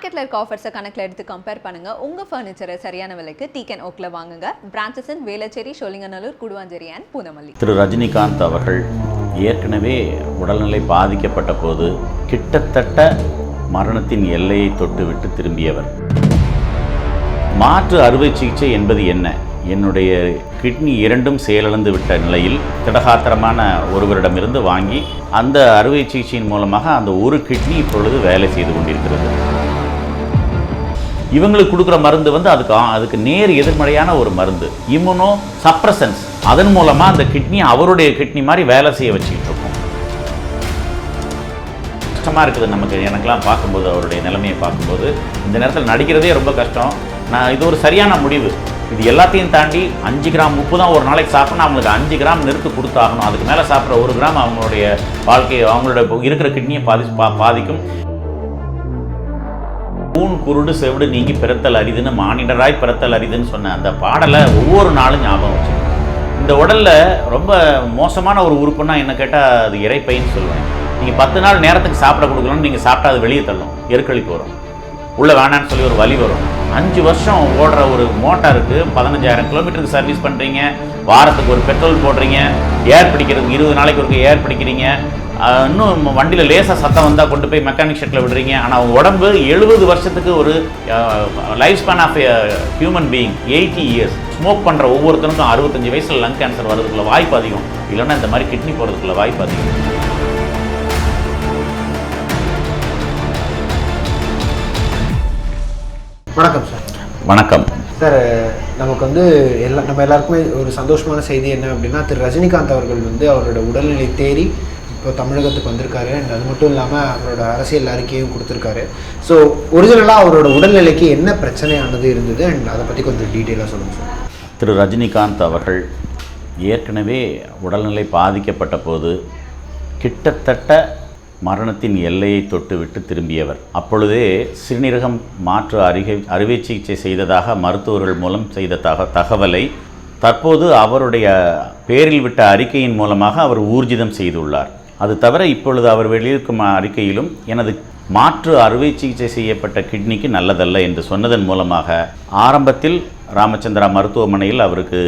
மார்க்கெட்ல இருக்க ஆஃபர்ஸை கணக்கில் எடுத்து கம்பேர் பண்ணுங்க. உங்க ஃபர்னிச்சரை சரியான விலைக்கு டீக்கன் ஓக்ல வாங்குங்க. Branches in Velachery, Sholinganallur, Guduvanchery and Poonamallee. Thiru Rajinikanth அவர்கள் ஏற்கனவே உடல்நிலை பாதிக்கப்பட்ட போது கிட்டத்தட்ட மரணத்தின் எல்லையை தொட்டுவிட்டு திரும்பியவர். மாற்று அறுவை சிகிச்சை என்பது என்ன? என்னுடைய கிட்னி இரண்டும் செயலிழந்து விட்ட நிலையில் திடகாத்திரமான ஒருவரிடமிருந்து வாங்கி அந்த அறுவை சிகிச்சையின் மூலமாக அந்த ஒரு கிட்னி இப்பொழுது வேலை செய்து கொண்டிருக்கிறது. இவங்களுக்கு கொடுக்குற மருந்து அதுக்கு நேர் எதிர்மறையான ஒரு மருந்து, இம்யூனோ சப்ரசன்ஸ். அதன் மூலமாக அந்த கிட்னி அவருடைய கிட்னி மாதிரி வேலை செய்ய வச்சுக்கிட்டு இருக்கோம். கஷ்டமாக இருக்குது எனக்கெல்லாம் பார்க்கும்போது, அவருடைய நிலைமையை பார்க்கும்போது இந்த நேரத்தில் நடிக்கிறதே ரொம்ப கஷ்டம். இது ஒரு சரியான முடிவு. இது எல்லாத்தையும் தாண்டி 5 கிராம் உப்பு தான் ஒரு நாளைக்கு சாப்பிட்ணும். அவங்களுக்கு 5 கிராம் நிறுத்து கொடுத்தாகணும். அதுக்கு மேலே சாப்பிட்ற 1 கிராம் அவங்களுடைய வாழ்க்கையை, அவங்களோட இருக்கிற கிட்னியை பாதிக்கும். கூன் குருடு செவிடு நீங்கி பிறத்தல் அரிதுன்னு, மானிடராய் பிறத்தல் அரிதுன்னு சொன்ன அந்த பாடலை ஒவ்வொரு நாளும் ஞாபகம் வச்சு. இந்த உடலில் ரொம்ப மோசமான ஒரு உறுப்புன்னா என்ன கேட்டால் அது இறைப்பைன்னு சொல்லுவேன். நீங்கள் 10 நாள் நேரத்துக்கு சாப்பிட கொடுக்கணும்னு நீங்கள் சாப்பிட்டா அது வெளியே தள்ளும், எருக்களிப்பு வரும், உள்ளே வேணான்னு சொல்லி ஒரு வலி வரும். 5 வருஷம் ஓடுற ஒரு மோட்டாருக்கு 15,000 கிலோமீட்டருக்கு சர்வீஸ் பண்ணுறீங்க, வாரத்துக்கு ஒரு பெட்ரோல் போடுறீங்க, ஏர் பிடிக்கிறதுக்கு 20 நாளைக்கு ஒரு ஏர் பிடிக்கிறீங்க, இன்னும் வண்டியில் லேசாக சத்தம் வந்தால் கொண்டு போய் மெக்கானிக் ஷெட்டில் விடுறீங்க. ஆனால் அவங்க உடம்பு 70 வருஷத்துக்கு ஒரு life span of human being 80 years. Smoke பண்ணுற ஒவ்வொருத்தருக்கும் 65 வயசில் லங் கேன்சர் வர்றதுக்குள்ள வாய்ப்பு அதிகம், இல்லைன்னா இந்த மாதிரி கிட்னி போகிறதுக்குள்ள வாய்ப்பு அதிகம். வணக்கம் சார். வணக்கம் சார். நமக்கு நம்ம எல்லாருக்குமே ஒரு சந்தோஷமான செய்தி என்ன அப்படின்னா, திரு ரஜினிகாந்த் அவர்கள் அவரோட உடல்நிலை தேறி இப்போ தமிழகத்துக்கு வந்திருக்காரு. அண்ட் அது மட்டும் இல்லாமல் அவரோட அரசியல் அறிக்கையும் கொடுத்துருக்காரு. ஸோ ஒரிஜினலாக அவரோட உடல்நிலைக்கு என்ன பிரச்சனையானது இருந்தது அண்ட் அதை பற்றி கொஞ்சம் டீட்டெயிலாக சொல்லுங்கள் சார். திரு ரஜினிகாந்த் அவர்கள் ஏற்கனவே உடல்நிலை பாதிக்கப்பட்ட போது கிட்டத்தட்ட மரணத்தின் எல்லையை தொட்டுவிட்டு திரும்பியவர். அப்பொழுதே சிறுநீரகம் மாற்று அறுவை சிகிச்சை செய்ததாக மருத்துவர்கள் மூலம் செய்த தகவலை தற்போது அவருடைய பேரில் விட்ட அறிக்கையின் மூலமாக அவர் ஊர்ஜிதம் செய்துள்ளார். அது தவிர இப்பொழுது அவர் வெளியிருக்கும் அறிக்கையிலும் எனது மாற்று அறுவை சிகிச்சை செய்யப்பட்ட கிட்னிக்கு நல்லதல்ல என்று சொன்னதன் மூலமாக ஆரம்பத்தில் ராமச்சந்திரா மருத்துவமனையில் அவருக்கு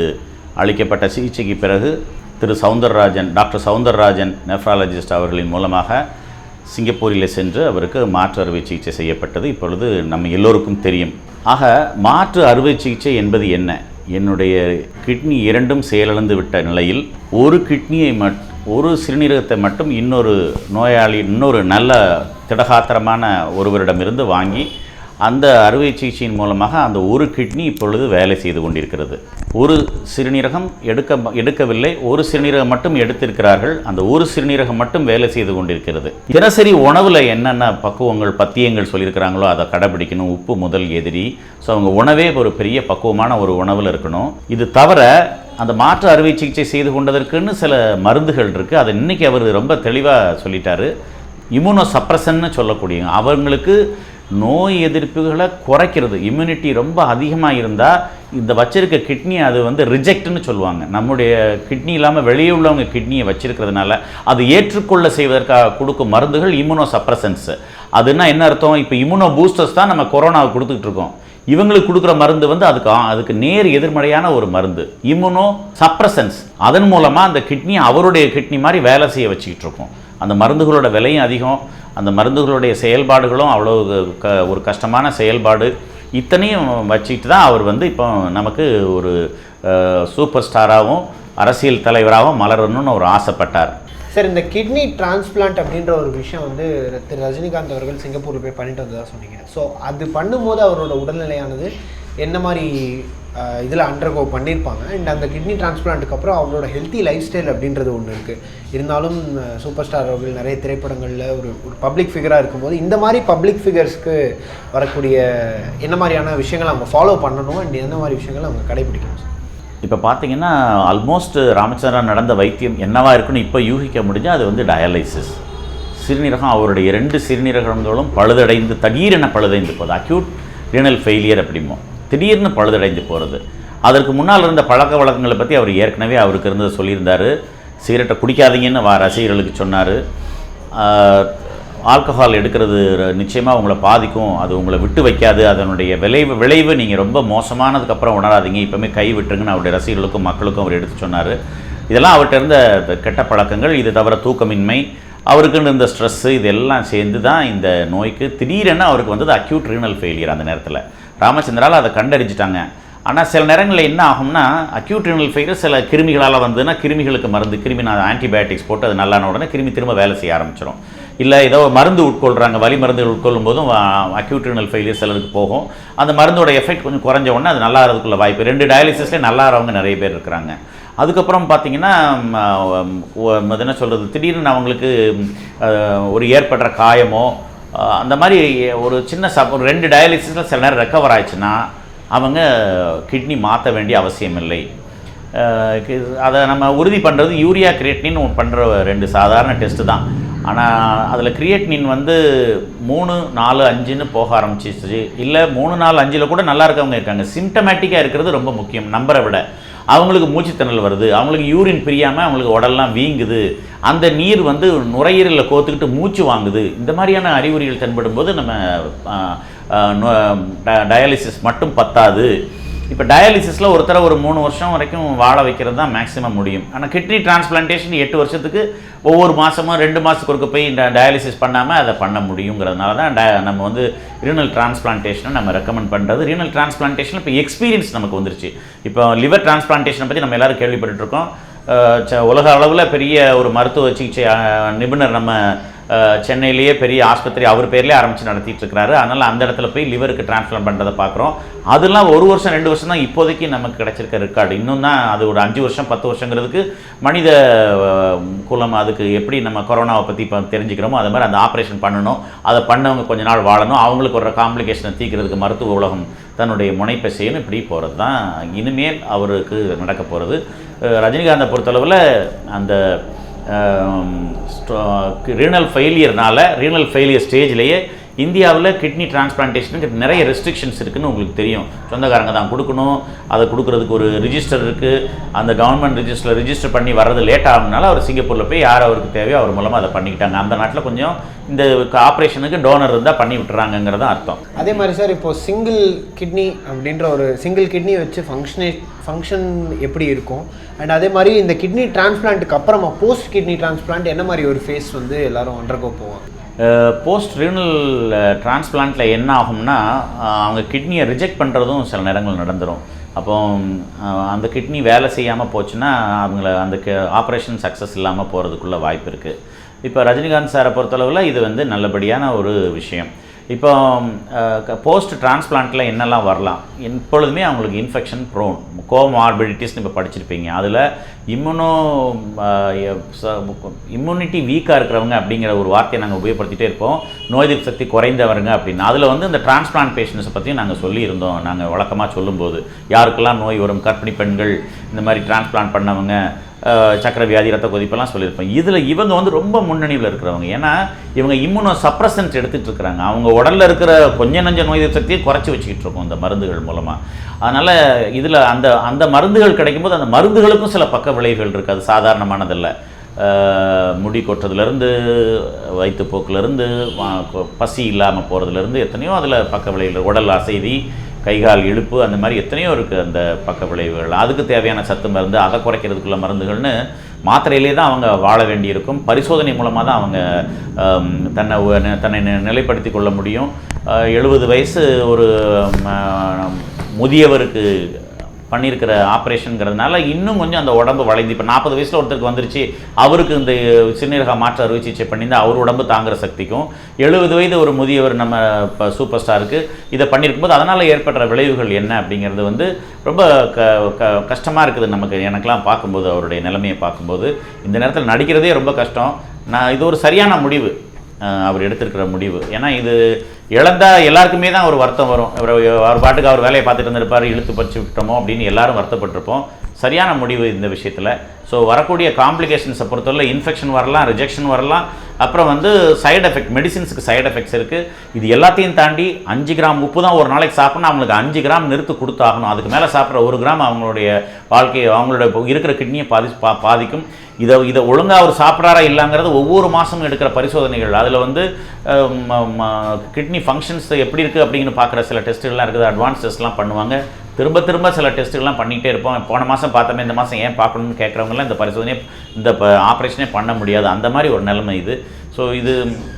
அளிக்கப்பட்ட சிகிச்சைக்கு பிறகு டாக்டர் சவுந்தரராஜன் நெஃப்ராலஜிஸ்ட் அவர்களின் மூலமாக சிங்கப்பூரில் சென்று அவருக்கு மாற்று அறுவை சிகிச்சை செய்யப்பட்டது இப்பொழுது நம்ம எல்லோருக்கும் தெரியும். ஆக மாற்று அறுவை சிகிச்சை என்பது என்ன? என்னுடைய கிட்னி இரண்டும் செயலிழந்து விட்ட நிலையில் ஒரு சிறுநீரகத்தை மட்டும் இன்னொரு நல்ல திடகாத்திரமான ஒருவரிடமிருந்து வாங்கி அந்த அறுவை சிகிச்சையின் மூலமாக அந்த ஒரு கிட்னி இப்பொழுது வேலை செய்து கொண்டிருக்கிறது. ஒரு சிறுநீரகம் எடுக்கவில்லை, ஒரு சிறுநீரகம் மட்டும் எடுத்திருக்கிறார்கள். அந்த ஒரு சிறுநீரகம் மட்டும் வேலை செய்து கொண்டிருக்கிறது. தினசரி உணவில் என்னென்ன பத்தியங்கள் சொல்லியிருக்கிறாங்களோ அதை கடைபிடிக்கணும். உப்பு முதல் எதிரி. ஸோ அவங்க உணவே ஒரு பெரிய பக்குவமான ஒரு உணவில் இருக்கணும். இது தவிர அந்த மாற்று அறுவை சிகிச்சை செய்து கொண்டதற்குன்னு சில மருந்துகள் இருக்குது. அதை இன்றைக்கி அவர் ரொம்ப தெளிவாக சொல்லிட்டாரு. இம்யூனோ சப்ரசன்னு சொல்லக்கூடிய அவங்களுக்கு நோய் எதிர்ப்புகளை குறைக்கிறது. இம்யூனிட்டி ரொம்ப அதிகமாக இருந்தால் இந்த வச்சிருக்க கிட்னி அது ரிஜெக்ட்னு சொல்லுவாங்க. நம்முடைய கிட்னி இல்லாமல் வெளியே உள்ளவங்க கிட்னியை வச்சிருக்கிறதுனால அது ஏற்றுக்கொள்ள செய்வதற்காக கொடுக்கும் மருந்துகள் இம்யூனோ சப்ரசன்ஸ். அதுனா என்ன அர்த்தம்? இப்போ இம்யூனோ பூஸ்டர்ஸ் தான் நம்ம கொரோனாவுக்கு கொடுத்துக்கிட்டு இருக்கோம். இவங்களுக்கு கொடுக்குற மருந்து அதுக்கு நேர் எதிர்மறையான ஒரு மருந்து, இம்யூனோ சப்ரசன்ஸ். அதன் மூலமாக அந்த கிட்னி அவருடைய கிட்னி மாதிரி வேலை செய்ய வச்சுக்கிட்டு இருக்கோம். அந்த மருந்துகளோட விலையும் அதிகம், அந்த மருந்துகளுடைய செயல்பாடுகளும் அவ்வளோ ஒரு கஷ்டமான செயல்பாடு. இத்தனையும் வச்சுக்கிட்டு தான் அவர் இப்போ நமக்கு ஒரு சூப்பர் ஸ்டாராகவும் அரசியல் தலைவராகவும் மலரணும்னு அவர் ஆசைப்பட்டார். சார், இந்த கிட்னி டிரான்ஸ்பிளான்ட் அப்படின்ற ஒரு விஷயம் திரு ரஜினிகாந்த் அவர்கள் சிங்கப்பூரில் போய் பண்ணிட்டு வந்ததாக சொன்னீங்க. ஸோ அது பண்ணும்போது அவரோட உடல்நிலையானது என்ன மாதிரி இதில் அண்டர்கோ பண்ணியிருப்பாங்க? அண்ட் அந்த கிட்னி டிரான்ஸ்பிளான்ட்டுக்கு அப்புறம் அவரோட ஹெல்த்தி லைஃப் ஸ்டைல் அப்படின்றது ஒன்று இருக்குது. இருந்தாலும் சூப்பர் ஸ்டார் அவர்கள் நிறைய திரைப்படங்களில் ஒரு பப்ளிக் ஃபிகராக இருக்கும்போது இந்த மாதிரி பப்ளிக் ஃபிகர்ஸ்க்கு வரக்கூடிய என்ன மாதிரியான விஷயங்கள் அவங்க ஃபாலோ பண்ணணும் அண்ட் எந்த மாதிரி விஷயங்கள் அவங்க கடைபிடிக்கணும்? இப்போ பார்த்தீங்கன்னா ஆல்மோஸ்ட் ராமச்சந்திரா நடந்த வைத்தியம் என்னவாக இருக்குன்னு இப்போ யூகிக்க முடிஞ்சால் அது டயாலிசிஸ். சிறுநீரகம் அவருடைய 2 சிறுநீரகங்களும் திடீரென பழுதைந்து போகுது. அக்யூட் ரீனல் ஃபெயிலியர் அப்படிமோ, திடீர்னு பழுதடைந்து போகிறது. அதற்கு முன்னால் இருந்த பழக்க வழக்கங்களை பற்றி அவர் ஏற்கனவே அவருக்கு இருந்ததை சொல்லியிருந்தார். சிகரெட்டை குடிக்காதீங்கன்னு ரசிகர்களுக்கு சொன்னார். ஆல்கஹால் எடுக்கிறது நிச்சயமாக உங்களை பாதிக்கும், அது உங்களை விட்டு வைக்காது, அதனுடைய விளைவு நீங்கள் ரொம்ப மோசமானதுக்கப்புறம் உணராதீங்க, இப்போவுமே கை விட்டுருங்கன்னு அவருடைய ரசிகர்களுக்கும் மக்களுக்கும் அவர் எடுத்து சொன்னார். இதெல்லாம் அவர்கிட்ட இருந்த கெட்ட பழக்கங்கள். இது தவிர தூக்கமின்மை, அவருக்குன்னு இருந்த ஸ்ட்ரெஸ்ஸு, இதெல்லாம் சேர்ந்து தான் இந்த நோய்க்கு திடீரென அவருக்கு வந்தது அக்யூட் ரீனல் ஃபெயிலியர். அந்த நேரத்தில் ராமச்சந்திரால் அதை கண்டறிஞ்சிட்டாங்க. ஆனால் சில நேரங்களில் என்ன ஆகும்னா அக்யூட் ரீனல் ஃபெயிலியர் சில கிருமிகளால் வந்ததுன்னா கிருமிகளுக்கு மருந்து ஆன்டிபயோட்டிக்ஸ் போட்டு அது நல்லான உடனே கிருமி திரும்ப வேலை செய்ய ஆரம்பிச்சிடும். இல்லை ஏதோ மருந்து உட்கொள்கிறாங்க, வலி மருந்துகள் உட்கொள்ளும் போதும் அக்யூட் ரீனல் ஃபெயிலியர் சிலருக்கு போகும். அந்த மருந்தோட எஃபெக்ட் கொஞ்சம் குறைஞ்ச உடனே அது நல்லா ஆகிறதுக்குள்ள வாய்ப்பு. 2 டயாலிசிஸ்லேயே நல்லா ஆகிறவங்க நிறைய பேர் இருக்கிறாங்க. அதுக்கப்புறம் பார்த்திங்கன்னா என்ன சொல்கிறது, திடீர்னு அவங்களுக்கு ஒரு ஏற்படுற காயமோ அந்த மாதிரி ஒரு சின்ன ஒரு 2 டயாலிசிஸில் சில நேரம் ரெக்கவர் ஆயிடுச்சுன்னா அவங்க கிட்னி மாற்ற வேண்டிய அவசியம் இல்லை. அதை நம்ம உறுதி பண்ணுறது யூரியா கிரியேட்டினின் பண்ணுற 2 சாதாரண டெஸ்ட்டு தான். ஆனால் அதில் கிரியேட்டினின் வந்து 3, 4, 5ன்னு போக ஆரம்பிச்சிச்சு. இல்லை 3, 4, 5ல் கூட நல்லா இருக்கவங்க இருக்காங்க. சிம்டமேட்டிக்காக இருக்கிறது ரொம்ப முக்கியம். நம்பரை விட அவங்களுக்கு மூச்சுத்திணறல் வருது, அவங்களுக்கு யூரின் பிரியாமல் அவங்களுக்கு உடல்லாம் வீங்குது, அந்த நீர் வந்து நுரையீரலில் கோத்துக்கிட்டு மூச்சு வாங்குது, இந்த மாதிரியான அறிகுறிகள் தென்படும் போது நம்ம டயாலிசிஸ் மட்டும் பத்தாது. இப்போ டயாலிசிஸில் ஒருத்தரை ஒரு 3 வருஷம் வரைக்கும் வாழ வைக்கிறது தான் மேக்ஸிமம் முடியும். ஆனால் கிட்னி டிரான்ஸ்பிளான்டேஷன் 8 வருஷத்துக்கு ஒவ்வொரு மாதமும் 2 மாதத்துக்கு ஒருக்க போய் டயாலிசிஸ் பண்ணாமல் அதை பண்ண முடியுங்கிறதுனால தான் நம்ம வந்து ரீனல் டிரான்ஸ்பிளான்டேஷனை நம்ம ரெக்கமெண்ட் பண்ணுறது. ரீனல் டிரான்ஸ்பிளான்டேஷன் இப்போ எக்ஸ்பீரியன்ஸ் நமக்கு வந்துருச்சு. இப்போ லிவர் டிரான்ஸ்பிளான்டேஷனை பற்றி நம்ம எல்லோரும் கேள்விப்பட்டுருக்கோம். உலக அளவில் பெரிய ஒரு மருத்துவ சிகிச்சை நிபுணர் நம்ம சென்னையிலேயே பெரிய ஆஸ்பத்திரி அவர் பேர்லேயே ஆரம்பித்து நடத்திட்டு இருக்கிறாரு. அதனால் அந்த இடத்துல போய் லிவருக்கு டிரான்ஸ்பிளான்ட் பண்ணுறதை பார்க்குறோம். அதெல்லாம் 1 வருஷம் 2 வருஷம் தான் இப்போதைக்கு நமக்கு கிடைச்சிருக்க ரெக்கார்டு. இன்னும் தான் அது ஒரு 5 வருஷம் 10 வருஷங்கிறதுக்கு மனித குலம் அதுக்கு எப்படி நம்ம கொரோனாவை பற்றி இப்போ தெரிஞ்சுக்கிறோமோ அது மாதிரி அந்த ஆப்ரேஷன் பண்ணணும், அதை பண்ணவங்க கொஞ்ச நாள் வாழணும், அவங்களுக்கு ஒரு காம்ப்ளிகேஷனை தீர்க்கிறதுக்கு மருத்துவ உலகம் தன்னுடைய முனைப்பை செய்யணும். இப்படி போகிறது தான் இனிமேல் அவருக்கு நடக்க போகிறது. ரஜினிகாந்தை பொறுத்தளவில் அந்த ரீனல் ஃபெயிலியர் ஸ்டேஜ்லேயே இந்தியாவில் கிட்னி டிரான்ஸ்பிளான்டேஷனுக்கு நிறைய ரெஸ்ட்ரிக்ஷன்ஸ் இருக்குதுன்னு உங்களுக்கு தெரியும். சொந்தக்காரங்க தான் கொடுக்கணும், அதை கொடுக்குறதுக்கு ஒரு ரிஜிஸ்டர் இருக்குது. அந்த கவர்மெண்ட் ரிஜிஸ்டர் பண்ணி வர்றது லேட் ஆகுனால அவர் சிங்கப்பூரில் போய் யார் அவருக்கு தேவையோ அவர் மூலமாக அதை பண்ணிக்கிட்டாங்க. அந்த நாட்டில் கொஞ்சம் இந்த ஆப்ரேஷனுக்கு டோனர் இருந்தால் பண்ணி விட்டுறாங்கங்கிறதான் அர்த்தம். அதே மாதிரி சார் இப்போது சிங்கிள் கிட்னி அப்படின்ற ஒரு சிங்கிள் கிட்னி வச்சு ஃபங்க்ஷன் எப்படி இருக்கும், அண்ட் அதே மாதிரி இந்த கிட்னி டிரான்ஸ்பிளான்ட்டுக்கு அப்புறமா போஸ்ட் கிட்னி டிரான்ஸ்பிளான்ட் என்ன மாதிரி ஒரு ஃபேஸ் வந்து எல்லோரும் அண்டர்கோ போவாங்க? போஸ்ட் ரீனல் டிரான்ஸ்பிளான்ட்டில் என்ன ஆகும்னா அவங்க கிட்னியை ரிஜெக்ட் பண்ணுறதும் சில நேரங்கள் நடந்துடும். அப்போ அந்த கிட்னி வேலை செய்யாமல் போச்சுன்னா அவங்கள அந்த ஆப்ரேஷன் சக்ஸஸ் இல்லாமல் போகிறதுக்குள்ள வாய்ப்பு இருக்குது. இப்போ ரஜினிகாந்த் சாரை பொறுத்தளவில் இது வந்து நல்லபடியான ஒரு விஷயம். இப்போ போஸ்ட் டிரான்ஸ்பிளான்ட்டில் என்னெல்லாம் வரலாம், எப்பொழுதுமே அவங்களுக்கு இன்ஃபெக்ஷன் ப்ரோன், கோமார்பிடிட்டிஸ்னு இப்போ படிச்சிருப்பீங்க. அதில் இம்யூனிட்டி வீக்காக இருக்கிறவங்க அப்படிங்கிற ஒரு வார்த்தையை நாங்கள் உபயோகப்படுத்திகிட்டே இருப்போம். நோய் எதிர்ப்பு சக்தி குறைந்தவருங்க அப்படின்னு. அதில் வந்து இந்த டிரான்ஸ்பிளான்ட் பேஷண்ட்ஸை பற்றியும் நாங்கள் சொல்லியிருந்தோம். நாங்கள் வழக்கமாக சொல்லும்போது யாருக்கெல்லாம் நோய் வரும், கர்ப்பிணி பெண்கள், இந்த மாதிரி டிரான்ஸ்பிளான்ட் பண்ணவங்க, சக்கரை வியாதி, ரத்த கொதிப்பெல்லாம் சொல்லியிருப்பேன். இதில் இவங்க வந்து ரொம்ப முன்னணியில் இருக்கிறவங்க. ஏன்னா இவங்க இம்யூனோ சப்ரசன்ட் எடுத்துகிட்டு இருக்கிறாங்க. அவங்க உடலில் இருக்கிற கொஞ்சம் நஞ்ச நோய் எதிர்ப்பு சக்தியை குறைச்சி வச்சுக்கிட்டு இருக்கோம் இந்த மருந்துகள் மூலமாக. அதனால் இதில் அந்த மருந்துகள் கிடைக்கும்போது அந்த மருந்துகளுக்கும் சில பக்க விளைவுகள் இருக்குது. அது சாதாரணமானதில்லை. முடி கொட்டுறதுலேருந்து, வயிற்றுப்போக்கிலேருந்து, பசி இல்லாமல் போகிறதுலேருந்து எத்தனையோ அதில் பக்க விளைவுகள், உடல் அசைதி, கைகால் இழுப்பு, அந்த மாதிரி எத்தனையோ இருக்குது அந்த பக்க விளைவுகள். அதுக்கு தேவையான சத்து மருந்து, அதை குறைக்கிறதுக்குள்ள மருந்துகள்னு மாத்திரையிலே தான் அவங்க வாழ வேண்டியிருக்கும். பரிசோதனை மூலமாக தான் அவங்க தன்னை நிலைப்படுத்தி கொள்ள முடியும். 70 வயசு ஒரு முதியவருக்கு பண்ணியிருக்கிற ஆப்ரேஷனுங்கிறதுனால இன்னும் கொஞ்சம் அந்த உடம்பு வளைந்து, இப்போ 40 வயசில் ஒருத்தருக்கு வந்துருச்சு, அவருக்கு இந்த சிறுநீரக மாற்று அறுவை சிகிச்சை பண்ணியிருந்தால் அவர் உடம்பு தாங்குகிற சக்திக்கும் 70 வயது ஒரு முதியவர் நம்ம இப்போ சூப்பர் ஸ்டாருக்கு இதை பண்ணியிருக்கும்போது அதனால் ஏற்படுற விளைவுகள் என்ன அப்படிங்கிறது வந்து ரொம்ப கஷ்டமாக இருக்குது நமக்கு. எனக்கெல்லாம் பார்க்கும்போது அவருடைய நிலைமையை பார்க்கும்போது இந்த நேரத்தில் நடிக்கிறதே ரொம்ப கஷ்டம். இது ஒரு சரியான முடிவு அவர் எடுத்திருக்கிற முடிவு. ஏன்னா இது இழந்தால் எல்லாருக்குமே தான் ஒரு வருத்தம் வரும். அவர் பாட்டுக்கு அவர் வேலையை பார்த்துட்டு இருந்திருப்பார், இழுத்து பறிச்சு விட்டோமோ அப்படின்னு எல்லாரும் வருத்தப்பட்டிருப்போம். சரியான முடிவு இந்த விஷயத்தில். ஸோ வரக்கூடிய காம்ப்ளிகேஷன்ஸை பொறுத்தவரை இன்ஃபெக்ஷன் வரலாம், ரிஜெக்ஷன் வரலாம், அப்புறம் வந்து சைடு எஃபெக்ட், மெடிசின்ஸுக்கு சைடு எஃபெக்ட்ஸ் இருக்குது. இது எல்லாத்தையும் தாண்டி 5 கிராம் உப்பு தான் ஒரு நாளைக்கு சாப்பிட்ணும், அவங்களுக்கு 5 கிராம் நிறுத்து கொடுத்தாகணும். அதுக்கு மேலே சாப்பிட்ற 1 கிராம் அவங்களுடைய வாழ்க்கையை, அவங்களோட இருக்கிற கிட்னியை பாதிக்கும். இதை ஒழுங்காக அவர் சாப்பிட்றாரா இல்லைங்கிறது ஒவ்வொரு மாதமும் எடுக்கிற பரிசோதனைகள். அதில் வந்து கிட்னி ஃபங்க்ஷன்ஸ் எப்படி இருக்குது அப்படின்னு பார்க்குற சில டெஸ்ட்டுகள்லாம் இருக்குது, அட்வான்ஸ் டெஸ்ட்லாம் பண்ணுவாங்க. திரும்ப சில டெஸ்ட்டுகள்லாம் பண்ணிகிட்டே இருப்போம். போன மாதம் பார்த்தோமே இந்த மாதம் ஏன் பார்க்கணும்னு கேட்குறவங்களாம் இந்த பரிசோதனையை இந்த ஆப்ரேஷனே பண்ண முடியாது, அந்த மாதிரி ஒரு நிலைமை இது. ஸோ இது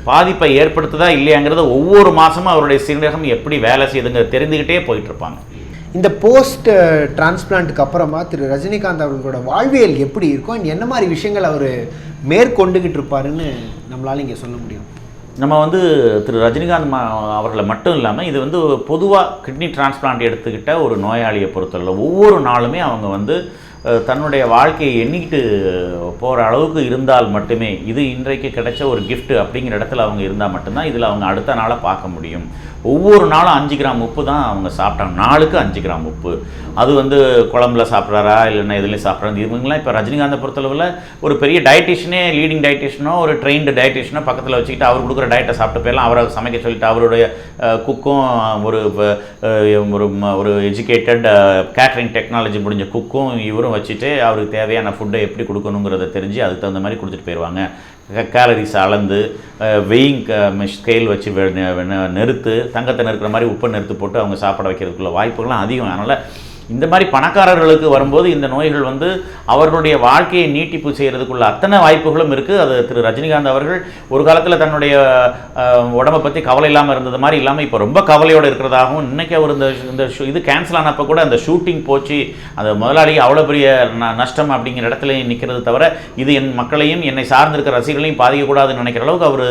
பாதிப்பை ஏற்படுத்துதா இல்லையாங்கிறத ஒவ்வொரு மாதமும் அவருடைய சிறுநீரகம் எப்படி வேலை செய்யுதுங்கிறத தெரிந்துக்கிட்டே போயிட்டுருப்பாங்க. இந்த போஸ்ட் டிரான்ஸ்பிளான்ட்டுக்கு அப்புறமா திரு ரஜினிகாந்த் அவர்களோட வாழ்வியல் எப்படி இருக்கும், என்ன மாதிரி விஷயங்கள் அவர் மேற்கொண்டுகிட்டு இருப்பாருன்னு நம்மளால இங்கே சொல்ல முடியும்? நம்ம வந்து திரு ரஜினிகாந்த் அவர்களை மட்டும் இல்லாமல் இது வந்து பொதுவாக கிட்னி டிரான்ஸ்பிளான்ட் எடுத்துக்கிட்ட ஒரு நோயாளியை பொறுத்தவரை ஒவ்வொரு நாளுமே அவங்க வந்து தன்னுடைய வாழ்க்கையை எண்ணிக்கிட்டு போகிற அளவுக்கு இருந்தால் மட்டுமே, இது இன்றைக்கு கிடைச்ச ஒரு கிஃப்ட் அப்படிங்கிற இடத்துல அவங்க இருந்தால் மட்டும்தான் இதில் அவங்க அடுத்த நாளை பார்க்க முடியும். ஒவ்வொரு நாளும் 5 கிராம் உப்பு தான் அவங்க சாப்பிட்டாங்க, நாளுக்கு 5 கிராம் உப்பு. அது வந்து குழம்புல சாப்பிட்றாரா இல்லைன்னா எதுலேயும் சாப்பிட்றாங்க. இவங்களாம் இப்போ ரஜினிகாந்தை பொறுத்தளவில் ஒரு பெரிய டயட்டிஷியனே, லீடிங் டயட்டிஷியனோ ஒரு ட்ரெயின்டு டயட்டிஷியனோ பக்கத்தில் வச்சுக்கிட்டு அவர் கொடுக்குற டயட்டை சாப்பிட்டு போயெல்லாம் அவரை சமைக்க சொல்லிட்டு அவருடைய குக்கும் ஒரு எஜுகேட்டட் கேட்ரிங் டெக்னாலஜி முடிஞ்ச குக்கும் இவரும் வச்சுட்டு அவருக்கு தேவையான ஃபுட்டை எப்படி கொடுக்கணுங்கிறத தெரிஞ்சு அதுக்கு தகுந்த மாதிரி கொடுத்துட்டு போயிடுவாங்க. கேலரிஸ் அளந்து வெயிங் ஸ்கேல் வச்சு நெருத்து தங்கத்தை நெருக்கிற மாதிரி உப்பை நெருத்து போட்டு அவங்க சாப்பிட வைக்கிறதுக்குள்ள வாய்ப்புகள்லாம் அதிகம். அதனால் இந்த மாதிரி பணக்காரர்களுக்கு வரும்போது இந்த நோய்கள் வந்து அவர்களுடைய வாழ்க்கையை நீட்டிப்பு செய்கிறதுக்குள்ள அத்தனை வாய்ப்புகளும் இருக்குது. அது திரு ரஜினிகாந்த் அவர்கள் ஒரு காலத்தில் தன்னுடைய உடம்பை பற்றி கவலை இல்லாமல் இருந்தது மாதிரி இல்லாமல் இப்போ ரொம்ப கவலையோடு இருக்கிறதாகவும், இன்றைக்கி அவர் இந்த இது கேன்சல் ஆனப்போ கூட அந்த ஷூட்டிங் போச்சு, அந்த முதலாளி அவ்வளோ பெரிய நஷ்டம் அப்படிங்கிற இடத்துல நிற்கிறது தவிர இது என் மக்களையும் என்னை சார்ந்திருக்கிற ரசிகர்களையும் பாதிக்கக்கூடாதுன்னு நினைக்கிற அளவுக்கு அவர்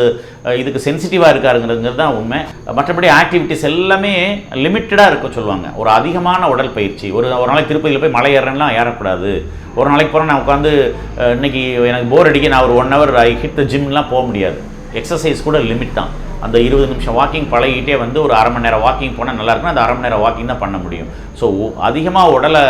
இதுக்கு சென்சிட்டிவாக இருக்காருங்கிறது தான் உண்மை. மற்றபடி ஆக்டிவிட்டிஸ் எல்லாமே லிமிட்டடாக இருக்க சொல்லுவாங்க. ஒரு அதிகமான உடற்பயிற்சி, ஒரு நாளைக்கு திருப்பதியில் போய் மலை ஏறேன்னா ஏறக்கூடாது. ஒரு நாளைக்கு போகிறேன் நான் உட்காந்து இன்றைக்கி எனக்கு போர் அடிக்க நான் ஒரு 1 hour ஐ ஹிட் த ஜிம்லாம் போக முடியாது. எக்ஸசைஸ் கூட லிமிட் தான். அந்த 20 நிமிஷம் வாக்கிங் பழகிட்டே வந்து ஒரு 1/2 மணி நேரம் வாக்கிங் போனால் நல்லாயிருக்கும். அந்த 1/2 மணி நேரம் வாக்கிங் தான் பண்ண முடியும். ஸோ அதிகமாக உடலை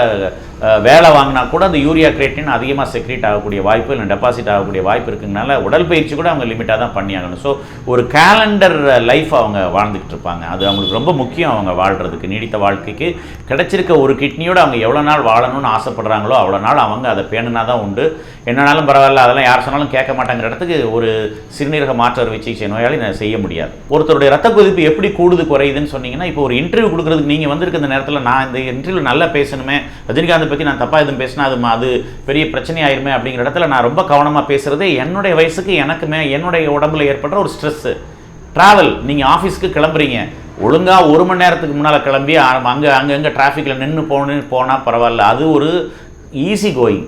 வேலை வாங்கினா கூட அந்த யூரியா கிரியேட்டின் அதிகமாக செக்ரேட் ஆகக்கூடிய வாய்ப்பு இல்லை டெபாசிட் ஆகக்கூடிய வாய்ப்பு இருக்குங்கனால உடற்பயிற்சி கூட அவங்க லிமிட்டாக தான் பண்ணியாகணும். ஸோ ஒரு கேலண்டர் லைஃப் அவங்க வாழ்ந்துக்கிட்டு இருப்பாங்க. அது அவங்களுக்கு ரொம்ப முக்கியம். அவங்க வாழ்கிறதுக்கு நீடித்த வாழ்க்கைக்கு கிடைச்சிருக்க ஒரு கிட்னியோடு அவங்க எவ்வளோ நாள் வாழணும்னு ஆசைப்படுறாங்களோ அவ்வளோ நாள் அவங்க அதை பேணுனா தான் உண்டு. என்னன்னாலும் பரவாயில்ல, அதெல்லாம் யார் சொன்னாலும் கேட்க மாட்டாங்கிற இடத்துக்கு ஒரு சிறுநீரக மாற்று அறுவை சிகிச்சை நோயாளி செய்ய முடியாது. ஒருத்தருடைய ரத்த கொதிப்பு எப்படி கூடுது குறையுதுன்னு சொன்னீங்கன்னா, இப்போ ஒரு இன்டர்வியூ கொடுக்குறதுக்கு நீங்கள் வந்திருக்க இந்த நேரத்தில் நான் இந்த இன்டர்வியூ நல்லா பேசணுமே, ரஜினிகாந்தை பற்றி நான் தப்பாக எதுவும் பேசினா அது பெரிய பிரச்சனை ஆயிருமே அப்படிங்கிற இடத்துல நான் ரொம்ப கவனமாக பேசுகிறது என்னுடைய வயசுக்கு எனக்குமே என்னுடைய உடம்புல ஏற்படுற ஒரு ஸ்ட்ரெஸ்ஸு. ட்ராவல், நீங்கள் ஆஃபீஸ்க்கு கிளம்புறீங்க, ஒழுங்காக 1 மணி நேரத்துக்கு முன்னால் கிளம்பி அங்கே டிராஃபிக்கில் நின்று போனால் பரவாயில்ல, அது ஒரு ஈஸி கோயிங்.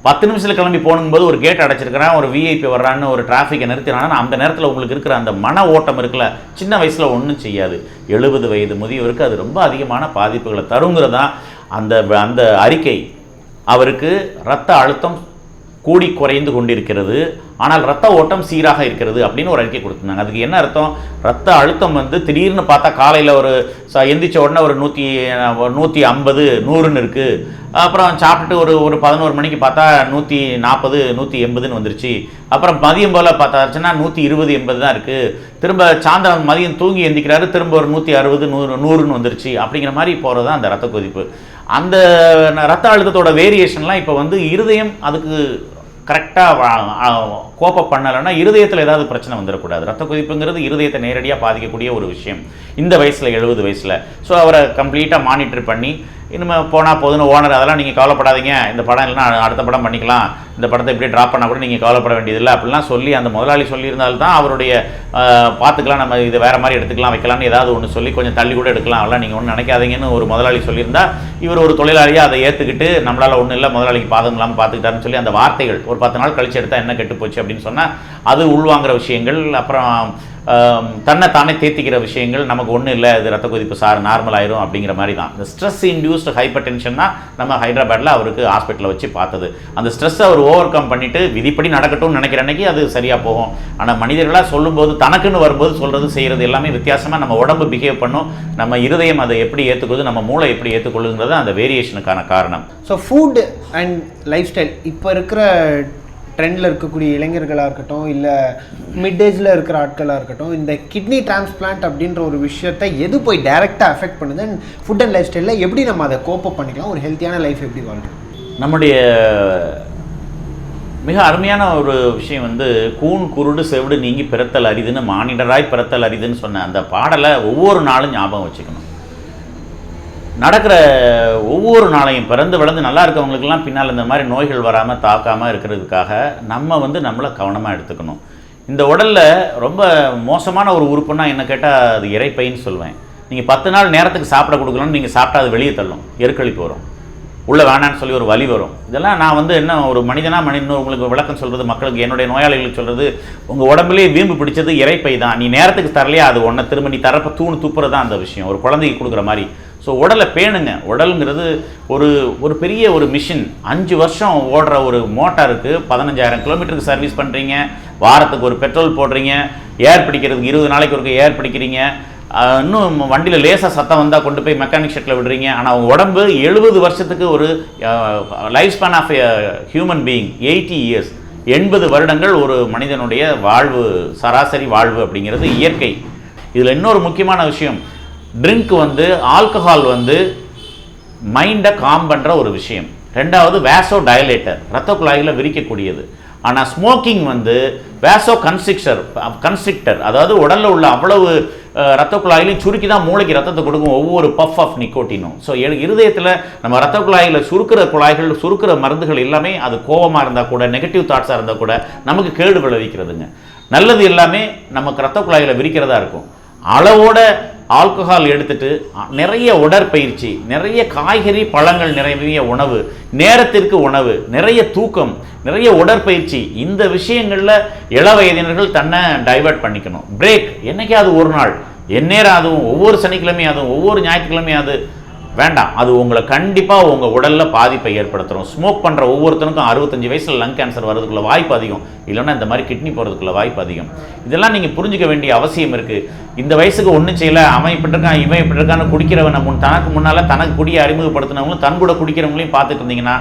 10 நிமிஷத்தில் கிளம்பி போகும்போது ஒரு கேட் அடைச்சிருக்கிறான், ஒரு விஐபி வர்றான்னு ஒரு டிராஃபிக்கை நிறுத்தினாங்கன்னா அந்த நேரத்தில் உங்களுக்கு இருக்கிற அந்த மன ஓட்டம் இருக்குல்ல, சின்ன வயசில் ஒன்றும் செய்யாது. 70 வயது முதியவருக்கு அது ரொம்ப அதிகமான பாதிப்புகளை தருங்கிறதான் அந்த அறிக்கை. அவருக்கு இரத்த அழுத்தம் கூடி குறைந்து கொண்டிருக்கிறது, ஆனால் ரத்த ஓட்டம் சீராக இருக்கிறது அப்படின்னு ஒரு அறிக்கை கொடுத்துருந்தாங்க. அதுக்கு என்ன அர்த்தம்? ரத்த அழுத்தம் வந்து திடீர்னு பார்த்தா காலையில் ஒரு எந்திரிச்ச உடனே ஒரு 150 100ன்னு இருக்குது. அப்புறம் சாப்பிட்டுட்டு ஒரு 11 மணிக்கு பார்த்தா 140 180ன்னு வந்துருச்சு. அப்புறம் மதியம் போல் பார்த்தாச்சுன்னா 120 80 தான் இருக்குது. திரும்ப சாயந்தரம் மதியம் தூங்கி எந்திக்கிறாரு, திரும்ப ஒரு 160 100ன்னு வந்துருச்சு. அப்படிங்கிற மாதிரி போகிறது தான் அந்த ரத்த கொதிப்பு. அந்த ரத்த அழுத்தத்தோட வேரியேஷன்லாம் இப்போ வந்து இருதயம் அதுக்கு கரெக்டாக கோப்பப் பண்ணலைன்னா இருதயத்தில் ஏதாவது பிரச்சனை வந்துடக்கூடாது. ரத்த கொதிப்புங்கிறது இருதயத்தை நேரடியாக பாதிக்கக்கூடிய ஒரு விஷயம் இந்த வயசில், 70 வயசில். ஸோ அவரை கம்ப்ளீட்டாக மானிட்டர் பண்ணி இனிமேல் போனால் போதுன்னு ஓனர் அதெல்லாம் நீங்கள் கவலைப்படாதீங்க, இந்த படம் இல்லைன்னா அடுத்த படம் பண்ணிக்கலாம், இந்த படத்தை இப்படியே ட்ராப் பண்ணால் கூட நீங்கள் கவலைப்பட வேண்டியதில்லை அப்படிலாம் சொல்லி அந்த முதலாளி சொல்லியிருந்தால்தான் அவருடைய பார்த்துக்கலாம், நம்ம இதை வேறு மாதிரி எடுத்துக்கலாம் வைக்கலாம்னு ஏதாவது ஒன்று சொல்லி கொஞ்சம் தள்ளி கூட எடுக்கலாம், அதெல்லாம் நீங்கள் ஒன்றும் நினைக்காதீங்கன்னு ஒரு முதலாளி சொல்லியிருந்தா இவர் ஒரு தொழிலாளியாக அதை ஏற்றுக்கிட்டு நம்மளால் ஒன்றும் இல்லை முதலாளிக்கு பாதம் இல்லாமல் பார்த்துக்கிட்டாருன்னு சொல்லி அந்த வார்த்தைகள் ஒரு 10 நாள் கழிச்சு எடுத்தால் என்ன கெட்டு போச்சு அப்படின்னு சொன்னால் அது உள்வாங்கிற விஷயங்கள், அப்புறம் தன்னை தானே தேத்திக்கிற விஷயங்கள், நமக்கு ஒன்றும் இல்லை இது ரத்த கொதிப்பு நார்மல் ஆயிரும் அப்படிங்கிற மாதிரி தான். இந்த ஸ்ட்ரெஸ் இன்டியூஸ்டு ஹைப்பர் டென்ஷன் தான் நம்ம ஹைதராபாத்தில் அவருக்கு ஹாஸ்பிட்டலில் வச்சு பார்த்தது. அந்த ஸ்ட்ரெஸ்ஸை அவர் ஓவர் கம் பண்ணிவிட்டு விதிப்படி நடக்கட்டும்னு நினைக்கிற அன்னைக்கு அது சரியாக போகும். ஆனால் மனிதர்களாக சொல்லும்போது தனக்குன்னு வரும்போது சொல்கிறது செய்கிறது எல்லாமே வித்தியாசமாக நம்ம உடம்பு பிஹேவ் பண்ணும், நம்ம இருதயம் அதை எப்படி ஏற்றுக்குது, நம்ம மூளை எப்படி ஏற்றுக்கொள்ளுங்கிறது அந்த வேரியேஷனுக்கான காரணம். So food and life style இப்போ இருக்கிற ட்ரெண்டில் இருக்கக்கூடிய இளைஞர்களாக இருக்கட்டும், இல்லை மிட் ஏஜில் இருக்கிற ஆட்களாக இருக்கட்டும், இந்த கிட்னி டிரான்ஸ்பிளான்ட் அப்படின்ற ஒரு விஷயத்தை எது போய் டைரெக்டாக அஃபெக்ட் பண்ணுது, அண்ட் ஃபுட் அண்ட் லைஃப் ஸ்டைலில் எப்படி நம்ம அதை கோப்பப் பண்ணிக்கலாம், ஒரு ஹெல்த்தியான லைஃப் எப்படி வாழ்றோம்? நம்முடைய மிக அருமையான ஒரு விஷயம் வந்து கூன் குருடு செவிடு நீங்கி பிறத்தல் அரிதுன்னு மானிடராய் பிறத்தல் அரிதுன்னு சொன்ன அந்த பாடலை ஒவ்வொரு நாளும் ஞாபகம் வச்சுக்கணும். நடக்கிற ஒவ்வொரு நாளையும் பிறந்து வளர்ந்து நல்லா இருக்கவங்களுக்கெல்லாம் பின்னால் இந்த மாதிரி நோய்கள் வராமல் தாக்காமல் இருக்கிறதுக்காக நம்ம வந்து நம்மளை கவனமாக எடுத்துக்கணும். இந்த உடலில் ரொம்ப மோசமான ஒரு உறுப்புன்னா என்ன கேட்டால் அது இறைப்பைன்னு சொல்லுவேன். நீங்கள் 10 நாள் நேரத்துக்கு சாப்பிட கொடுக்கலன்னு நீங்கள் சாப்பிட்டா அது வெளியே தள்ளும், எருக்களிப்பு வரும், உள்ளே வேணான்னு சொல்லி ஒரு வலி வரும். இதெல்லாம் நான் வந்து என்ன ஒரு மனிதன் உங்களுக்கு விளக்கம் சொல்கிறது, மக்களுக்கு என்னுடைய நோயாளிகளுக்கு சொல்கிறது, உங்கள் உடம்புலேயே வீம்பு பிடிச்சது இறைப்பை தான். நீ நேரத்துக்கு தரலையா அது ஒன்றை திரும்ப நீ தரப்ப தூணு துப்புறது தான் அந்த விஷயம், ஒரு குழந்தைக்கு கொடுக்குற மாதிரி. ஸோ உடலை பேணுங்க. உடலுங்கிறது ஒரு பெரிய ஒரு மிஷின். 5 வருஷம் ஓடுற ஒரு மோட்டாருக்கு 15,000 கிலோமீட்டருக்கு சர்வீஸ் பண்ணுறீங்க, வாரத்துக்கு ஒரு பெட்ரோல் போடுறீங்க, ஏர் பிடிக்கிறதுக்கு 20 நாளைக்கு ஒரு ஏர் பிடிக்கிறீங்க, இன்னும் வண்டியில் லேசாக சத்தம் வந்தால் கொண்டு போய் மெக்கானிக் ஷெட்டில் விடுறீங்க. ஆனால் அவங்க உடம்பு 70 வருஷத்துக்கு ஒரு life span of human being 80 years, 80 வருடங்கள் ஒரு மனிதனுடைய வாழ்வு, சராசரி வாழ்வு அப்படிங்கிறது இயற்கை. இதில் இன்னொரு முக்கியமான விஷயம், ட்ரிங்க் வந்து ஆல்கஹால் வந்து மைண்டை காம் பண்ணுற ஒரு விஷயம். ரெண்டாவது வேசோ டைலேட்டர், இரத்த குழாயில் விரிக்கக்கூடியது. ஆனால் ஸ்மோக்கிங் வந்து வேசோ கன்ஸ்ட்ரிக்டர், அதாவது உடலில் உள்ள அவ்வளவு ரத்த குழாயிலையும் சுருக்கி தான் மூளைக்கு ரத்தத்தை கொடுக்கும் ஒவ்வொரு பஃப் ஆஃப் நிக்கோட்டினும். ஸோ இருதயத்தில் நம்ம ரத்த குழாயில் சுருக்கிற மருந்துகள் எல்லாமே அது கோபமாக இருந்தால் கூட, நெகட்டிவ் தாட்ஸாக இருந்தால் கூட நமக்கு கேடு விளைவிக்கிறதுங்க. நல்லது எல்லாமே நமக்கு ரத்த குழாயில் விரிக்கிறதா இருக்கும். அளவோட ஆல்கஹால் எடுத்துட்டு நிறைய உடற்பயிற்சி, நிறைய காய்கறி பழங்கள் நிறைய உணவு, நேரத்திற்கு உணவு, நிறைய தூக்கம், நிறைய உடற்பயிற்சி, இந்த விஷயங்களில் இள வயதினர்கள் தன்னை டைவர்ட் பண்ணிக்கணும். பிரேக் என்னைக்காவது ஒரு நாள், எந்நேரம் அதுவும் ஒவ்வொரு சனிக்கிழமையும் அதுவும் ஒவ்வொரு ஞாயிற்றுக்கிழமையும் அது வேண்டாம். அது உங்களை கண்டிப்பாக உங்கள் உடலில் பாதிப்பை ஏற்படுத்தும். ஸ்மோக் பண்ணுற ஒவ்வொருத்தனுக்கும் 65 வயசில் லங் கேன்சர் வர்றதுக்குள்ள வாய்ப்பு அதிகம், இல்லைன்னா இந்த மாதிரி கிட்னி போகிறதுக்குள்ள வாய்ப்பு அதிகம். இதெல்லாம் நீங்கள் புரிஞ்சிக்க வேண்டிய அவசியம் இருக்குது. இந்த வயசுக்கு ஒன்றும் செய்யலை, அவன் இப்படிருக்கான் இவன் இப்படிருக்கான்னு குடிக்கிறவனை தனக்கு முன்னால் தனக்கு குடியை அறிமுகப்படுத்தினவங்களும் தன் கூட குடிக்கிறவங்களையும் பார்த்துட்டு இருந்தீங்கன்னா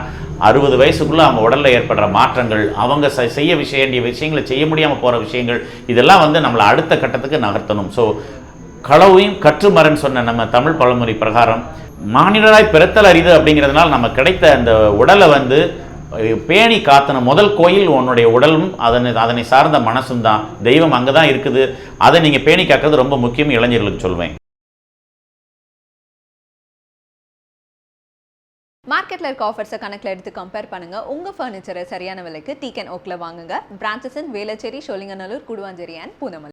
60 வயசுக்குள்ளே அவங்க உடலில் ஏற்படுற மாற்றங்கள், அவங்க செய்ய வேண்டிய விஷயங்களை செய்ய முடியாமல் போகிற விஷயங்கள், இதெல்லாம் வந்து நம்மளை அடுத்த கட்டத்துக்கு நகர்த்தணும். ஸோ களவையும் கற்றுமரன் சொன்ன நம்ம தமிழ் பழமொழி பிரகாரம் மானிடராய் பிறத்தல் அரிது அப்படிங்கிறதுனால நம்ம கிடைத்த அந்த உடலை வந்து பேணி காத்தன முதல் கோயில் உன்னுடைய உடலும் அதனை சார்ந்த மனசும் தான். தெய்வம் அங்கே தான் இருக்குது. அதை நீங்கள் பேணி காக்கிறது ரொம்ப முக்கியம், இளைஞர்களுக்கு சொல்வேன். மார்க்கெட்டில் இருக்க ஆஃபர்ஸை கணக்கில் எடுத்து கம்பேர் பண்ணுங்கள். உங்கள் ஃபர்னிச்சரை சரியான விலைக்கு டீக்கன் ஓக்கில் வாங்குங்க. Branches in Velachery, Sholinganallur, Guduvanchery and Poonamallee.